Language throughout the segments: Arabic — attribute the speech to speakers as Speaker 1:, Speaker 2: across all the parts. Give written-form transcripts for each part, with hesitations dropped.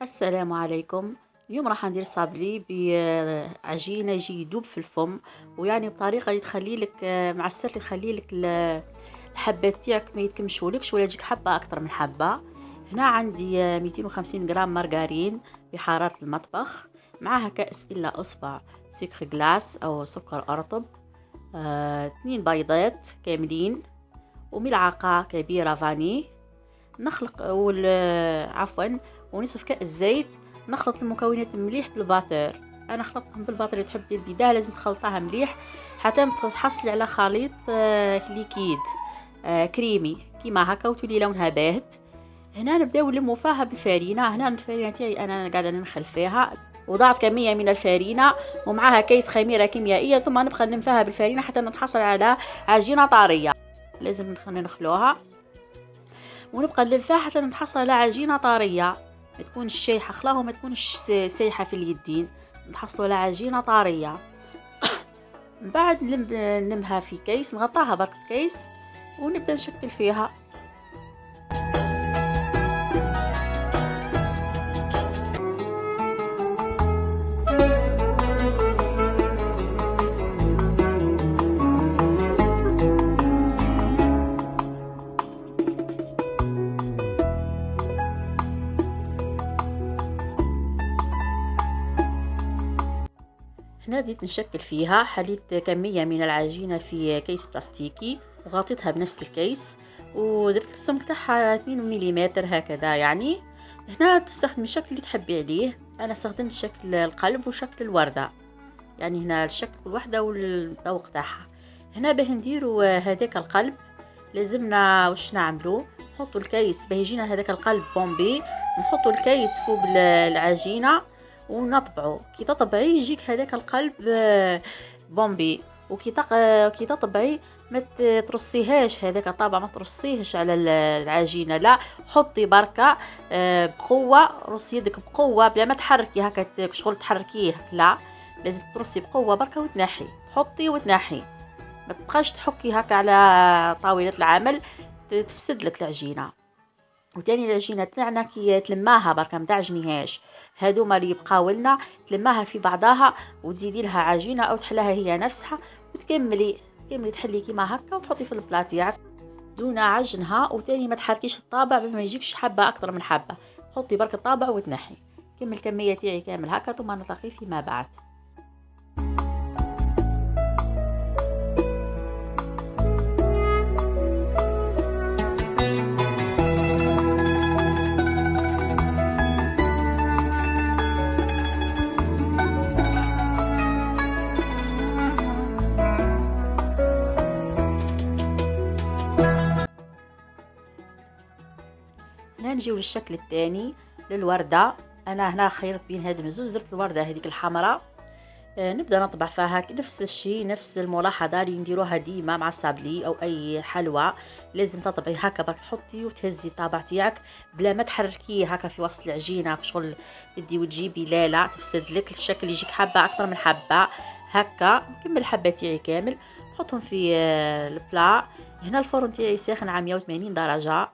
Speaker 1: السلام عليكم. اليوم راح ندير صابلي بعجينة يجي يدوب في الفم، ويعني بطريقة اللي تخلي لك معسر اللي يخلي لك الحبات تاعك ما يتكمشولكش ولا تجيك حبة أكتر من حبة. هنا عندي 250 جرام مارغرين بحرارة المطبخ، معها كأس إلا أصبع سكر جلاس أو سكر أرطب، 2 بيضات كاملين، وملعقة كبيرة فاني. نخلط ونصف كأس زيت. نخلط المكونات مليح بالباتر. انا خلطتهم بالباتر. اللي تحب دير بيداه لازم تخلطها مليح حتى تحصلي على خليط ليكيد كريمي كيما هكا وتولي لونها باهت. هنا نبداو نلمو فيها بالفارينه. هنا الفارينه تاعي انا قاعده ننخل فيها، وضعت كميه من الفارينه ومعها كيس خميره كيميائيه، ثم نبقى نلم فيها بالفارينه حتى نتحصل على عجينه طريه. لازم نخلوها ونبقى نلفها حتى نتحصل على عجينه طريه، ما تكونش شايحه خلاص وما تكونش سايحه في اليدين، نتحصلوا على عجينه طريه. من بعد نلمها في كيس، نغطاها برك بكيس ونبدا نشكل فيها. هنا بديت نشكل فيها. حليت كمية من العجينة في كيس بلاستيكي وغطيتها بنفس الكيس، ودرت السمك تاعها 2 ملم هكذا. يعني هنا تستخدم الشكل اللي تحبي عليه. انا استخدمت شكل القلب وشكل الوردة، يعني هنا الشكل الوحدة والذوق تاعها. هنا باه نديرو هذاك القلب لازمنا واش نعملو، نحطو الكيس باه يجينا هذاك القلب بومبي، نحطو الكيس فوق العجينة ونطبعه. كي تطبعي يجيك هذاك القلب بومبي. كي تطبعي ما ترصيهاش، هذاك الطابع ما ترصيهش على العجينه، لا حطي بركه بقوه، رصي يدك بقوه بلا ما تحركي هكا شغل تحركيه، لا لازم ترصي بقوه بركه وتنحي، تحطي وتنحي، ما تبقاش تحكي هكا على طاوله العمل تفسد لك العجينه. وتاني العجينه تاعنا كي تلماها بركه ما تعجنيهاش، هادوما اللي يبقاو لنا تلماها في بعضها وتزيدي لها عجينه او تحلها هي نفسها وتكملي تحلي كيما هكا وتحطي في البلاط تاعك دون عجنها. وتاني ما تحركيش الطابع ما يجيكش حبه اكتر من حبه، حطي برك الطابع وتنحي. كمل الكميه تاعي كامل هكا ثم نلتقي فيما بعد. هنا نجيو للشكل الثاني للوردة. انا هنا خيرت بين هاد الزوز، درت الوردة هذيك الحمراء. نبدا نطبع فيها نفس الشيء، نفس الملاحظه اللي نديروها ديما مع الصابلي او اي حلوى. لازم تطبعي هكا برك، تحطي وتهزي الطابع تاعك بلا ما تحركيه هكا في وسط العجينه شغل تدي وتجيبي، لا تفسد لك الشكل، يجيك حبه اكثر من حبه هكا. نكمل الحبه تاعي كامل نحطهم في البلا. هنا الفرن تاعي ساخن على 180 درجه.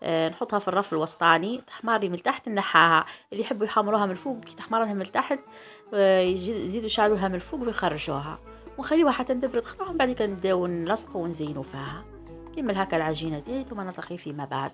Speaker 1: نحطها في الرف الوسطاني، تحمر من تحت نحاها. اللي يحبوا يحمروها من فوق كي تحمر لها من تحت يزيدوا يشعلوها من الفوق ويخرجوها، ونخليوها حتى تبرد خلاص. بعد كده نبداو نلصقوا ونزينوا فيها. كمل هكا العجينه دي ثم نلتقي فيما بعد.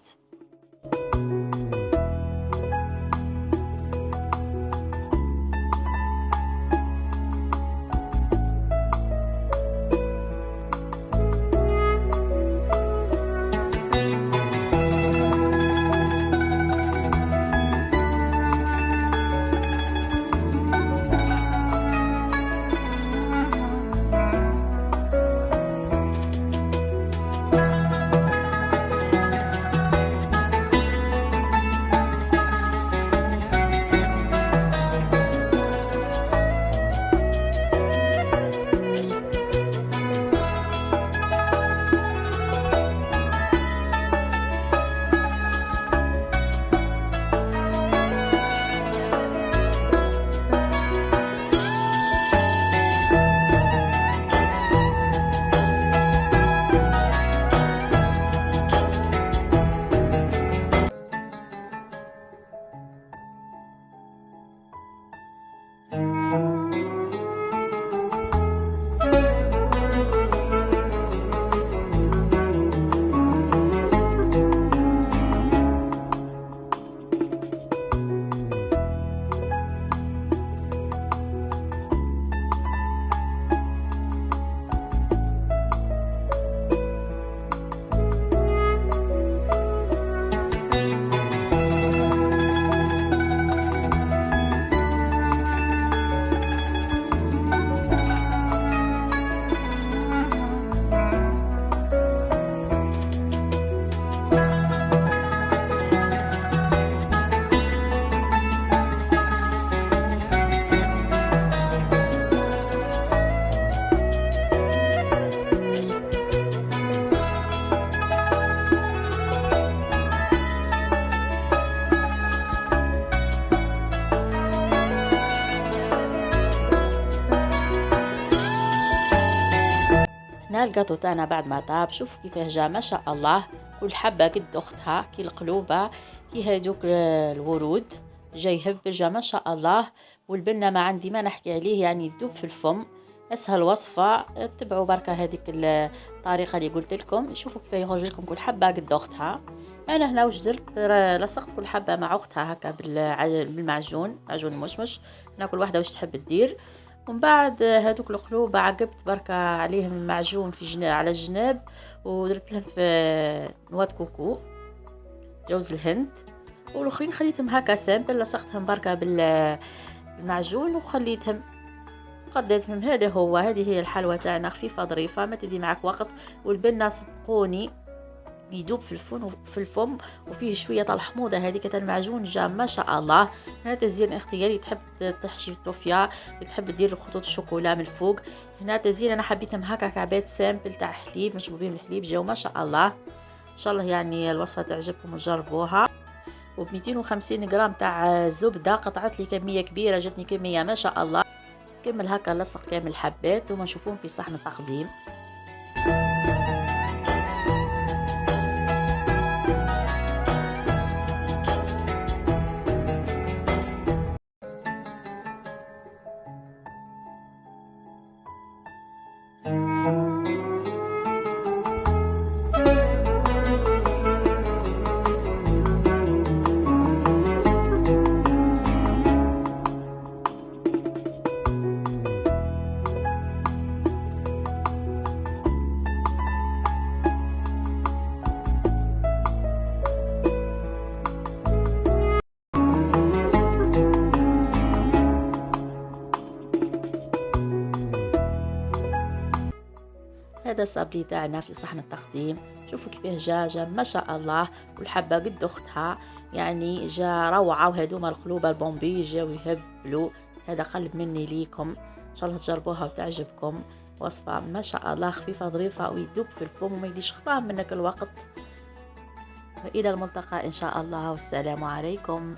Speaker 1: الجاتو تاعنا بعد ما طاب. شوفوا كيفاه جا ما شاء الله، كل حبة قد أختها، كي القلوبة كي هادوك الورود، جاي هبجة ما شاء الله. والبنة ما عندي ما نحكي عليه، يعني يدوب في الفم. أسهل وصفة، اتبعوا بركة هذيك الطريقة اللي قلت لكم. شوفوا كيف يخرج لكم كل حبة قد أختها. أنا هنا وش درت، لصقت كل حبة مع أختها هكا بالمعجون، معجون المشمش. أنا كل واحدة وش تحب تدير. ومن بعد هذوك القلوب عقبت بركة عليهم المعجون في على الجناب، ودرت لهم في نواد كوكو، جوز الهند، والاخرين خليتهم هكا سامبل، لصقتهم بركة بالمعجون وخليتهم قديتهم. هذا هو، هذه هي الحلوى تاعنا، خفيفة ظريفة، ما تدي معك وقت. والبنة صدقوني يدوب في الفم وفيه شويه تاع الحموضه هذيك تاع المعجون، جا ما شاء الله. هنا تزيين اختياري، تحب تحشي الطوفيا، تحب دير الخطوط الشوكولا من الفوق. هنا تزيين انا حبيتهم هكا كعبات سامبل تاع حليب مشبوبين بالحليب، جاو ما شاء الله. ان شاء الله يعني الوصفه تعجبكم وجربوها. وب 250 غرام تاع زبده قطعت لي كميه كبيره، جاتني كميه ما شاء الله. كمل هكا لصق كامل الحبات وما نشوفوهم في صحن التقديم. هذا الصابلي تاعنا في صحن التقديم. شوفوا كيفاه جا ما شاء الله، والحبة قد أختها، يعني جا روعة. وهذوما القلوب البومبي جاو يهبلوا. هذا قلب مني ليكم، إن شاء الله تجربوها وتعجبكم. وصفة ما شاء الله، خفيفة ظريفة ويدوب في الفم وما يديش خطام منك الوقت. وإلى الملتقى إن شاء الله، والسلام عليكم.